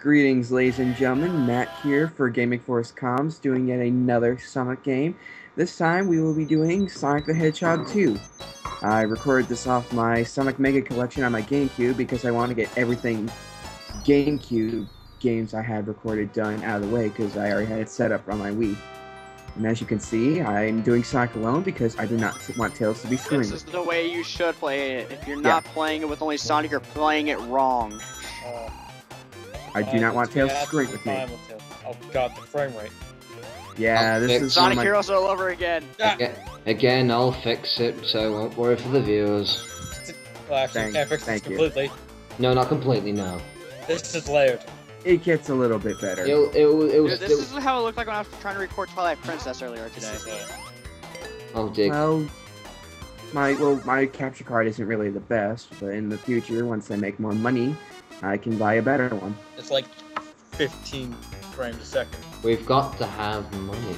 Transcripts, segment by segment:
Greetings, ladies and gentlemen. Matt here for Gaming Force Comms, doing yet another Sonic game. This time we will be doing Sonic the Hedgehog 2. I recorded this off my Sonic Mega Collection on my GameCube because I want to get everything GameCube games I had recorded done out of the way because I already had it set up on my Wii. And as you can see, I'm doing Sonic alone because I do not want Tails to be screwing This is the way you should play it. If you're not playing it with only Sonic, you're playing it wrong. I do not want Tails to screw with me. Oh god, the frame rate. Yeah, this is Sonic Heroes all over again. Again, I'll fix it, so won't worry for the viewers. Well, actually, you can't fix this completely. No, not completely, no. This is layered. It gets a little bit better. Dude, this is how it looked like when I was trying to record Twilight Princess earlier today. Oh, dick. Well, my capture card isn't really the best, but in the future, once I make more money, I can buy a better one. It's like 15 frames a second. We've got to have money.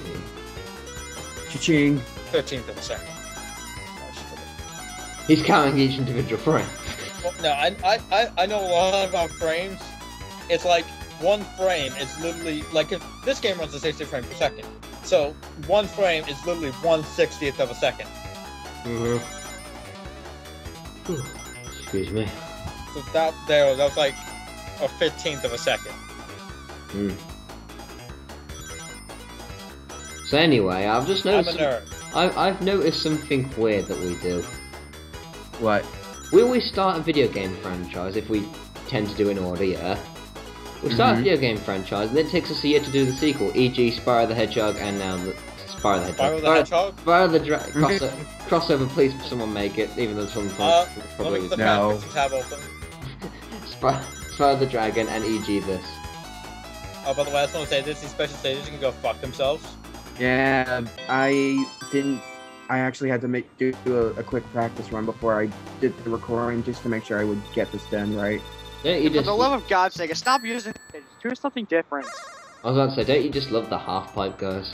Cha-ching! 15th of a second. He's counting each individual frame. Well, no, I know a lot about frames. It's like one frame is literally like if this game runs at 60 frames per second. So one frame is literally 1/60th of a second. Excuse me. So that was like a 15th of a second. So anyway, I've just noticed. I'm a nerd. I've noticed something weird that we do. What? We always start a video game franchise if we tend to do in order, yeah. We start a video game franchise, and then it takes us a year to do the sequel, e.g. Spyro the Hedgehog, and now the Spyro the Hedgehog. Spyro the Hedgehog? Spyro the crossover, please someone make it, even though someone probably no. Tab open. Spyro the Dragon and e.g. this. Oh, by the way, I just want to say this, these special stages can go fuck themselves. Yeah, I actually had to do a quick practice run before I did the recording just to make sure I would get this done right. Don't you For the love of God's sake, stop using it. Do something different. I was about to say, don't you just love the half pipe, guys?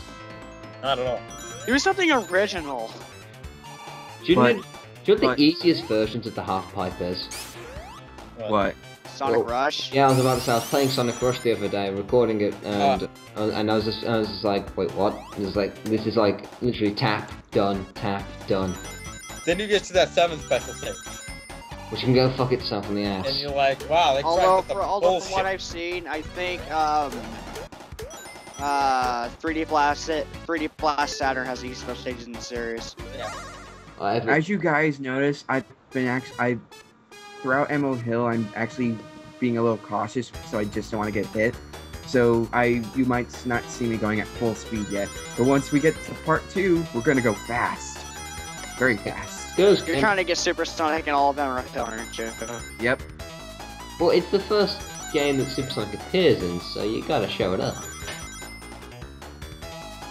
I don't know. Do something original. Do you know what the easiest versions of the half pipe is? What? Sonic Rush? Yeah, I was about to say, I was playing Sonic Rush the other day, recording it, and I was just like, wait, what? And it's like, this is like, literally tap, done, tap, done. Then you get to that 7th special stage. Which can go fuck itself in the ass. And you're like, wow, they although from what I've seen, I think 3D Blast Saturn has the special stages in the series. Yeah. As you guys notice, throughout Emerald Hill, I'm actually being a little cautious, so I just don't want to get hit. So you might not see me going at full speed yet, but once we get to part 2, we're gonna go fast, very fast. You're trying to get Super Sonic and all of them, right, aren't you? Yep. Well, it's the first game that Super Sonic appears in, so you gotta show it up.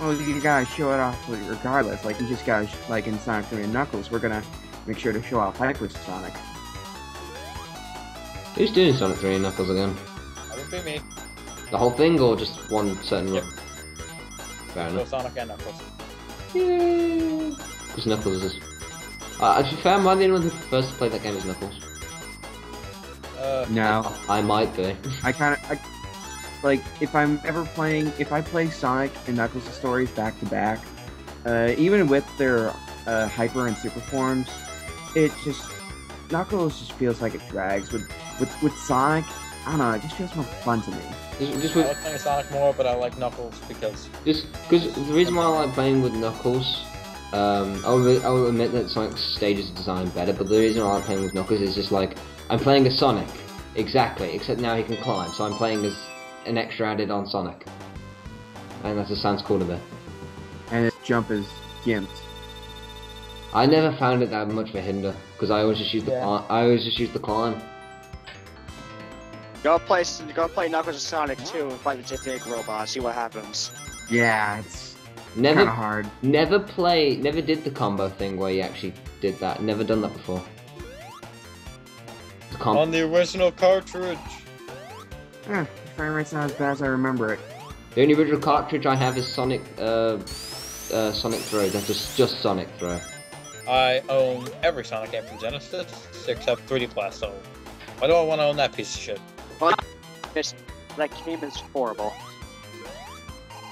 Well, you gotta show it off regardless. Like, you just gotta, like in Sonic 3 and Knuckles, we're gonna make sure to show off Hyper Sonic. Who's doing Sonic 3 and Knuckles again? That would be me. The whole thing, or just one certain run? Fair enough. Sonic and Knuckles. Yeah. Because Knuckles is... actually, fair, am I the only one who prefers to play that game as Knuckles? No. I might be. Like, if I play Sonic and Knuckles' stories back to back, even with their Hyper and Super forms, Knuckles just feels like it drags. With Sonic, I don't know, it just feels more fun to me. I like playing Sonic more, but I like Knuckles because the reason why I like playing with Knuckles, I'll admit that Sonic's stages are designed better, but the reason I like playing with Knuckles is just like, I'm playing as Sonic, exactly, except now he can climb, so I'm playing as an extra added on Sonic. And that just sounds cool to me. And his jump is gimped. I never found it that much of a hinder, because I always just use the climb. Go play Knuckles and Sonic 2 and fight the Gigantic Robot, see what happens. Yeah, it's kinda hard. Never did the combo thing where you actually did that. Never done that before. On the original cartridge. The frame rate's not as bad as I remember it. The only original cartridge I have is Sonic Throw. That's just Sonic Throw. I own every Sonic game from Genesis except 3D Blast, so why do I want to own that piece of shit? That game is horrible.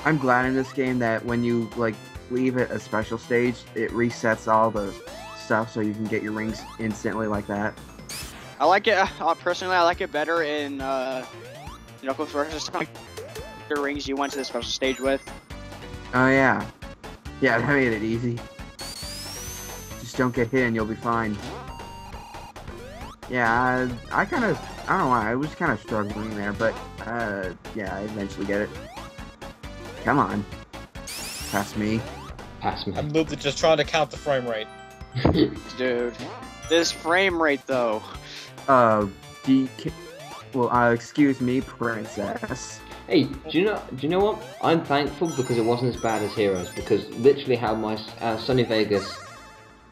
I'm glad in this game that when you like leave it a special stage, it resets all the stuff so you can get your rings instantly like that. I like it, personally, I like it better in, Knuckles versus Sonic. The rings you went to the special stage with. Oh yeah. Yeah, that made it easy. Just don't get hit and you'll be fine. Yeah, I don't know why, I was kind of struggling there, but, yeah, I eventually get it. Come on. Pass me. Pass me. I'm literally just trying to count the frame rate. Dude. This frame rate, though. Excuse me, princess. Hey, do you know what? I'm thankful because it wasn't as bad as Heroes, because literally how my Sunny Vegas,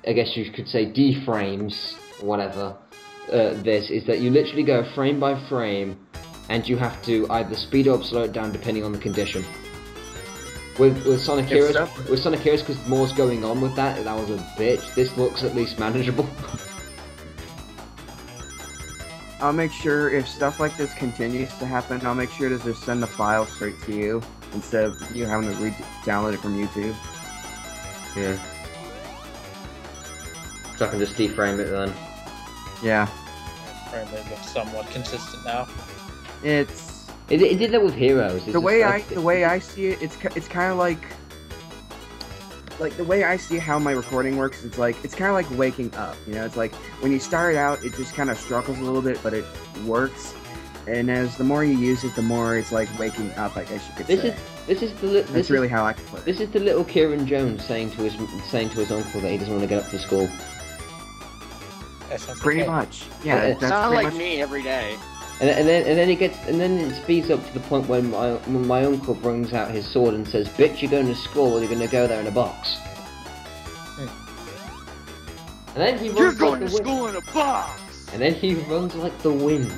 I guess you could say deframes, or whatever, this, is that you literally go frame by frame, and you have to either speed up or slow it down depending on the condition. With Sonic Heroes, because more's going on with that was a bitch. This looks at least manageable. I'll make sure if stuff like this continues to happen, I'll make sure to just send the file straight to you instead of you having to download it from YouTube. Yeah. So I can just deframe it then. Yeah. Frame rate looks somewhat consistent now. It did that with Heroes. The way I see it, it's kind of like the way I see how my recording works. It's kind of like waking up. You know, it's like when you start out, it just kind of struggles a little bit, but it works. And as the more you use it, the more it's like waking up. I guess you could say. That's really how I can put it. This is the little Kieran Jones saying to his uncle that he doesn't want to get up to school. Pretty much. Yeah, It that's sounds pretty like much me every day. And then it speeds up to the point when my uncle brings out his sword and says, "Bitch, you're going to school, or you're going to go there in a box." And then he runs You're going like to school in a box! And then he runs like the wind.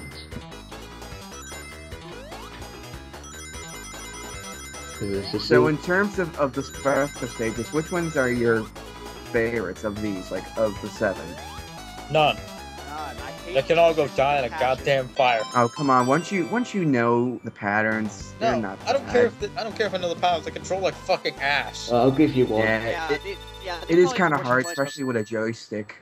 So in terms of the special stages, which ones are your favorites of these, like of the 7? None. God, I hate They can all go die in a goddamn fire. Oh come on! Once you know the patterns, they're No, not. I don't care if I know the patterns. They control like fucking ass. I'll give you one. Yeah, it is kind of hard, especially with a joystick.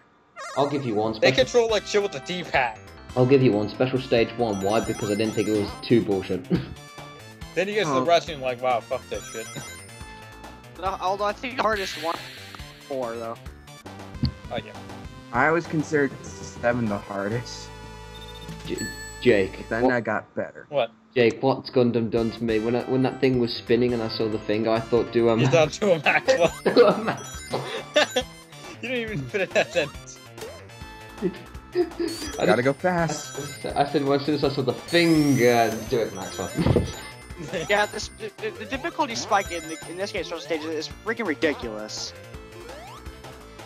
I'll give you one. They control like shit with the D-pad. I'll give you one. Special stage 1. Why? Because I didn't think it was too bullshit. Then you get to the rest and you're like, wow, fuck this shit. Although I think the hardest one 4 though. Oh yeah. I always considered 7 the hardest. Jake. Then I got better. What? Jake, what's Gundam done to me? When that thing was spinning and I saw the thing, I thought, do a You max. thought to a Maxwell. Do a max. You didn't even finish that sentence. Gotta go fast. I said, well, as soon as I saw the finger, do it, Maxwell. Yeah, the difficulty spike in this game, special stages, is freaking ridiculous.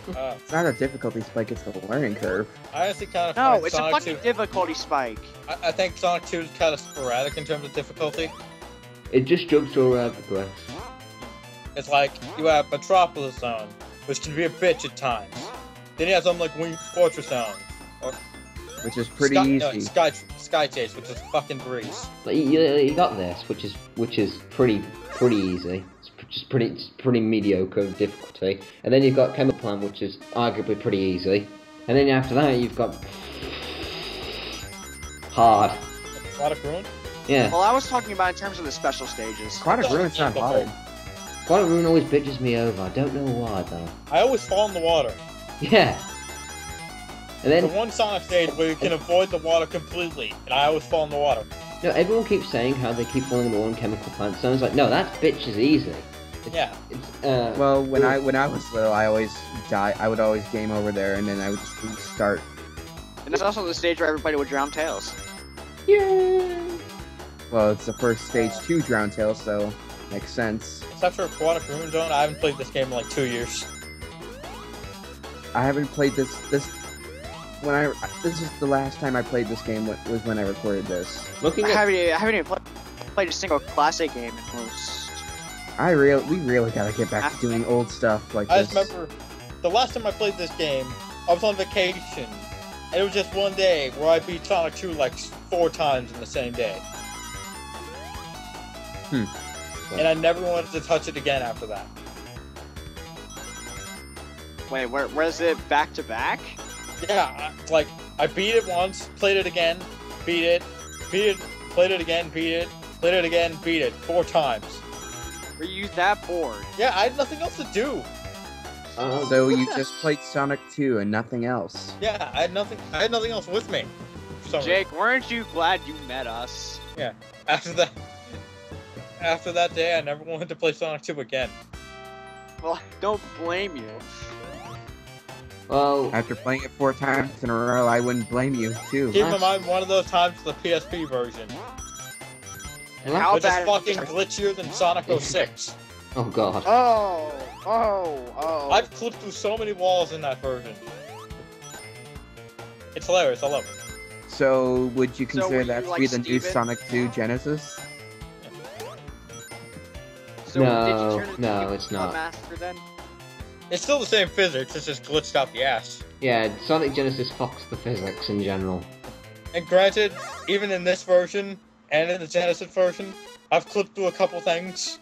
It's not a difficulty spike; it's the learning curve. I honestly kind of No, find it's Sonic a fucking 2. difficulty spike. I think Sonic 2 is kind of sporadic in terms of difficulty. It just jumps all around the place. It's like you have Metropolis Zone, which can be a bitch at times. Then you have something like Winged Fortress Zone, or Which is pretty easy. No, Sky Chase, which is fucking breeze. But you got this, which is pretty easy. It's pretty mediocre difficulty. And then you've got Chemical Plant, which is arguably pretty easy. And then after that, you've got hard. Aquatic Ruin? Yeah. Well, I was talking about in terms of the special stages. Aquatic Ruin's not hard. Aquatic Ruin always bitches me over. I don't know why though. I always fall in the water. Yeah. And then The one Sonic stage where you can avoid the water completely, and I always fall in the water. no, everyone keeps saying how they keep falling in the water in Chemical Plant. So I was like, no, that bitch is easy. Yeah. Well, when I was little, I always die. I would always game over there, and then I would just restart. And that's also the stage where everybody would drown Tails. Yeah. Well, it's the first stage to Drown Tail, so makes sense. Except for Aquatic Ruin Zone, I haven't played this game in like 2 years. I haven't played this is the last time I played this game was when I recorded this. Looking I at haven't even played a single classic game in most. We really gotta get back to doing old stuff like I this. just remember the last time I played this game, I was on vacation, and it was just one day where I beat Sonic 2 like 4 times in the same day. And I never wanted to touch it again after that. Wait, where's it back to back? Yeah, like, I beat it once, played it again, beat it, played it again, beat it, played it again, beat it, 4 times. Were you that bored? Yeah, I had nothing else to do. So you just played Sonic 2 and nothing else. Yeah, I had nothing else with me. For some reason. Jake, weren't you glad you met us? Yeah. After that day, I never wanted to play Sonic 2 again. Well, I don't blame you. Well, After playing it 4 times in a row, I wouldn't blame you, too. Keep in mind, one of those times the PSP version, How which is bad- fucking glitchier than Sonic 06. oh god. Oh. I've clipped through so many walls in that version. It's hilarious, I love it. So, would you So consider were that you to like be the new Steven? Sonic 2 Genesis? So No, did you turn into no, a it's not. Master then? It's still the same physics, it's just glitched out the ass. Yeah, Sonic Genesis fucks the physics in general. And granted, even in this version, and in the Genesis version, I've clipped through a couple things.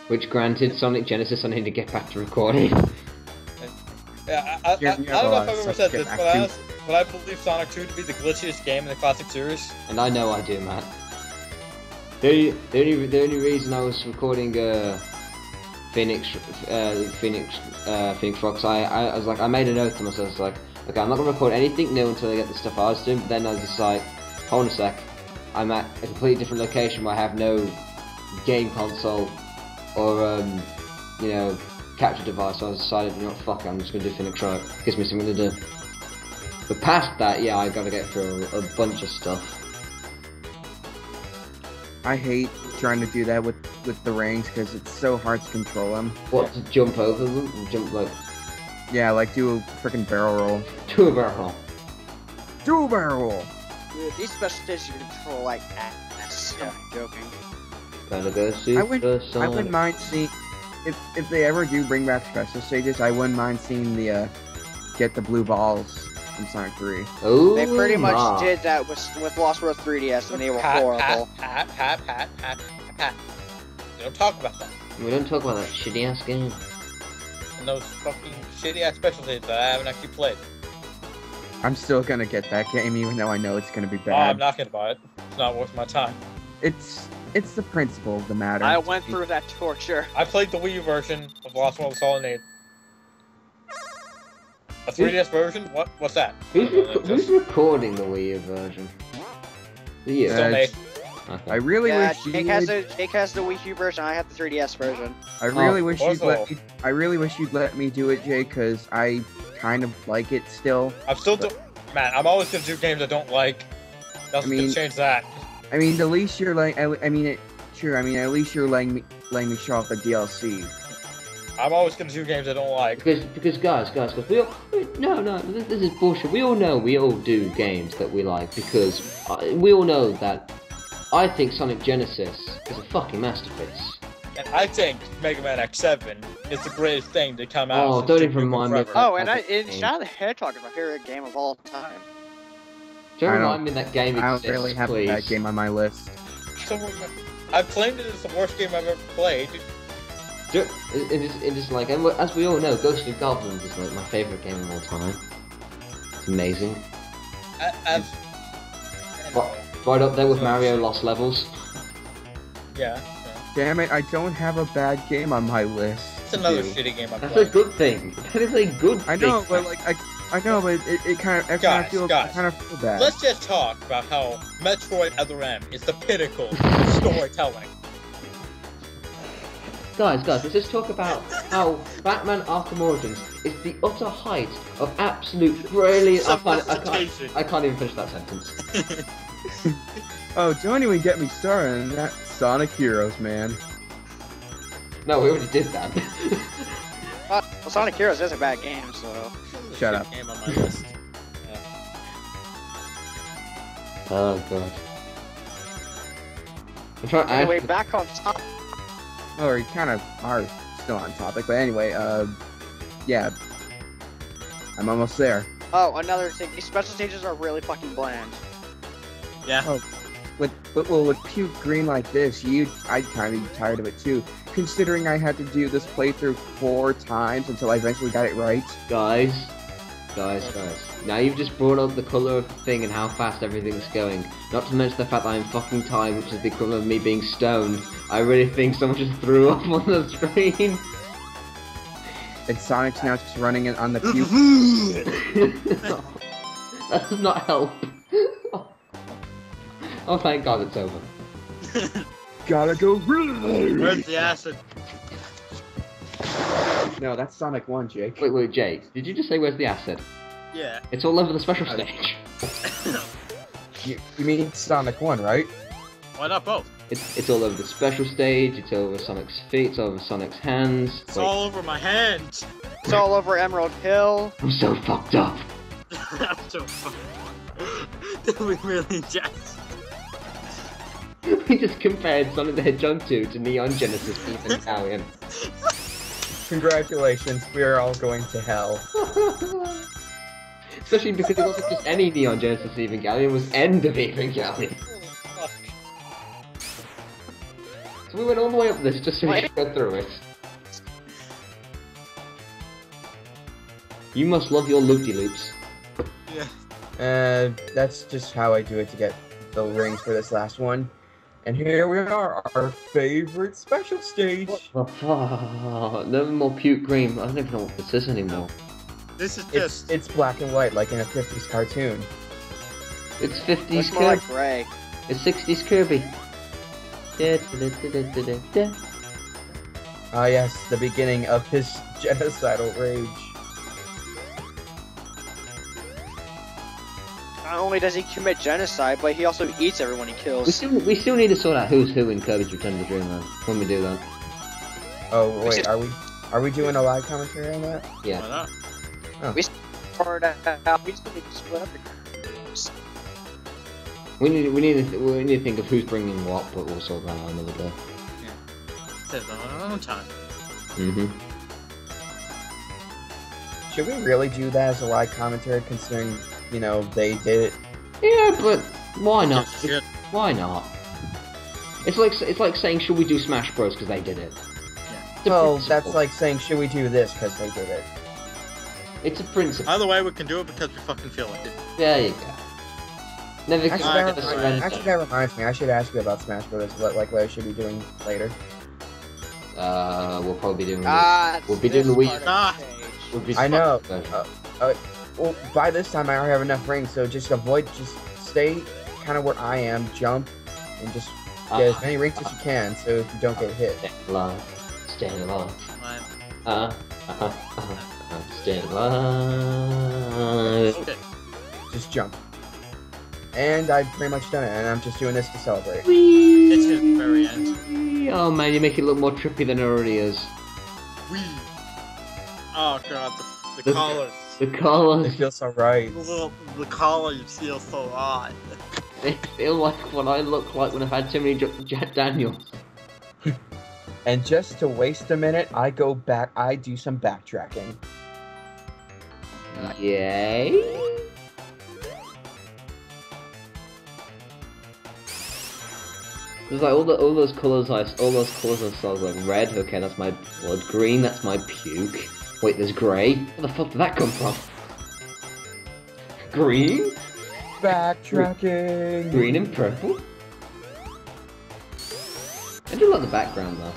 Which, granted, Sonic Genesis, I need to get back to recording. Yeah, I Yeah, don't yeah, know well, if I've ever so said get this, back but I believe Sonic 2 to be the glitchiest game in the classic series. And I know I do, Matt. The only reason I was recording Phoenix Rocks, I was like, I made a note to myself, I was like, okay, I'm not gonna record anything new until I get the stuff I was doing, but then I was just like, hold on a sec, I'm at a completely different location where I have no game console or, you know, capture device, so I decided, you know what, fuck it, I'm just gonna do Phoenix Rock, gives me something to do. But past that, yeah, I gotta get through a bunch of stuff. I hate trying to do that with the rings because it's so hard to control them. What, to jump over them? Jump, like, Yeah, like do a freaking barrel roll. to a barrel. Do a barrel roll! Dude, these special stages you control like ass. I'm joking. Gotta go super I wouldn't Sonic. mind seeing if they ever do bring back special stages. I wouldn't mind seeing the get the blue balls from Sonic 3. Oh, They pretty much my. did that with Lost World 3DS, and they were Hat, horrible. hat. We don't talk about that. We don't talk about that shitty ass game. And those fucking shitty ass special stages that I haven't actually played. I'm still gonna get that game even though I know it's gonna be Oh, I'm bad. not gonna buy it. It's not worth my time. It's the principle of the matter. I went through that torture. I played the Wii U version of Lost World Solid 8. A 3DS version? What's that? Who's recording the Wii U version? The Still me. Okay. I really Yeah, wish you Jake has the Wii U version. I have the 3DS version. I really Oh, wish you'd let me. I really wish you'd let me do it, Jake, because I kind of like it still. I'm still man, I'm always gonna do games I don't like. Nothing's I mean- gonna change that. I mean, at least you're like. I mean, sure. I mean, at least you're letting me show off the DLC. I'm always gonna do games I don't like. Because guys, no, this is bullshit. We all know we all do games that we like because we all know that I think Sonic Genesis is a fucking masterpiece. And I think Mega Man X7 is the greatest thing to come out. Oh, since don't Duke even remind Nukem me of Forever. that. Oh, and That's a Shadow the Hedgehog is my favorite game of all time. Don't I don't- remind me that game I don't exists, really have please. that game on my list. So, I've claimed it as the worst game I've ever played. It is like, and as we all know, Ghost of Goblins is like my favorite game of all time. It's amazing. Right up there with Mario Lost Levels. Yeah. Damn it! I don't have a bad game on my list. It's another to do. shitty game I've That's a played. good thing. That is a good thing. I know, but like I know, but it kind of Guys, feel guys. bad. Let's just talk about how Metroid Other M is the pinnacle of storytelling. Guys, let's just talk about how Batman Arkham Origins is the utter height of absolute brilliant. Sophistication. I can't even finish that sentence. Oh, don't even get me started on that Sonic Heroes, man. No, we already did that. Well, Sonic Heroes is a bad game, so. Shut Shitty up. Game on my list. Oh god. I'm trying. Anyway, back on top. Oh, we kind of are still on topic, but anyway, yeah, I'm almost there. Oh, another thing. These special stages are really fucking bland. Yeah. Oh, But well, with puke green like this, I'd kind of be tired of it too. Considering I had to do this playthrough 4 times until I eventually got it right. Guys. Now you've just brought up the colour of the thing and how fast everything's going. Not to mention the fact that I'm fucking tired, which is the equivalent of me being stoned. I really think someone just threw up on the screen. And Sonic's now just running it on the puke. That does not help. Oh, thank God it's over. Gotta go. Where's the acid? No, that's Sonic 1, Jake. Wait, Jake. Did you just say where's the acid? Yeah. It's all over the special stage. You mean Sonic 1, right? Why not both? It's all over the special stage, it's over Sonic's feet, it's over Sonic's hands. It's all over my hands. It's all over Emerald Hill. I'm so fucked up. I'm so fucking... Did we really just... We just compared Sonic the Hedgehog 2 to Neon Genesis Evangelion. Congratulations, we are all going to hell. Especially because it wasn't just any Neon Genesis Evangelion, it was End of Evangelion. So we went all the way up this just so we could go through it. You must love your loop-de-loops. Yeah. That's just how I do it to get the rings for this last one. And here we are, our favorite special stage. No more puke green. I don't even know what this is anymore. This is just... It's black and white, like in a 50s cartoon. It's 50s Looks more Kirby. like gray. It's 60s Kirby. Ah yes, the beginning of his genocidal rage. Not only does he commit genocide, but he also eats everyone he kills. We still need to sort out who's who in Kirby's Return to Dreamland when we do that. Oh wait, are we doing a live commentary on that? Yeah. Why not? Oh. We still need to split up the groups. We need to think of who's bringing what, but we'll sort that out another day. Says on our own time. Should we really do that as a live commentary, considering, you know, they did it? Yeah, but why not? Just shit. Why not? It's like saying, should we do Smash Bros because they did it? It's a Well, principle. that's like saying, should we do this because they did it? It's a principle. Either way, we can do it because we fucking feel like it. There you go. Never Actually, that reminds me. I should ask you about Smash Bros. What I should be doing later. We'll probably be doing. We'll be doing the Wii. Stage. I know. Version. Well, by this time I already have enough rings, so just stay kind of where I am, jump, and just get as many rings as you can, so if you don't get hit. Stay alive. Stay alive. Stay alive. Okay. Just jump. And I've pretty much done it, and I'm just doing this to celebrate. It's his very end. Oh man, you make it look more trippy than it already is. Wee. Oh god, the collars. The colours. It feels so right. The collars feel so odd. They feel like what I look like when I've had too many Jack Daniels. And just to waste a minute, I go back. I do some backtracking. Yay! There's like all those colours I saw, like red, okay, that's my blood. Green, that's my puke. Wait, there's grey. Where the fuck did that come from? Green? Backtracking. Green and purple? I do like the background though.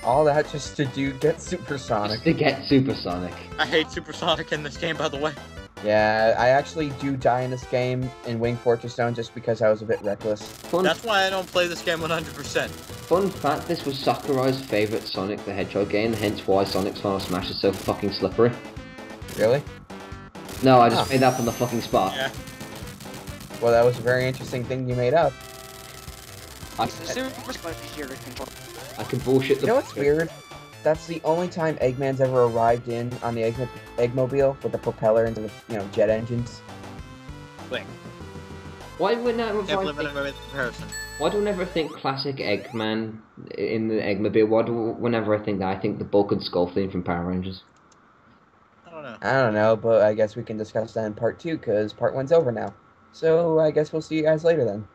All that just to get supersonic. Just to get supersonic. I hate Supersonic in this game, by the way. Yeah, I actually do die in this game in Wing Fortress Zone just because I was a bit reckless. That's why I don't play this game 100%. Fun fact, this was Sakurai's favourite Sonic the Hedgehog game, hence why Sonic's Final Smash is so fucking slippery. Really? No, I just made that up on the fucking spot. Yeah. Well, that was a very interesting thing you made up. I can bullshit the... You know what's weird? That's the only time Eggman's ever arrived in on the Eggmobile with the propeller and the, jet engines. Wait. Why would I Can't believe I never made the comparison. Why do I never think classic Eggman in the Eggmobile? Whenever I think that, I think the Bulk and Skull theme from Power Rangers. I don't know. I don't know, but I guess we can discuss that in part 2, because part 1's over now. So I guess we'll see you guys later then.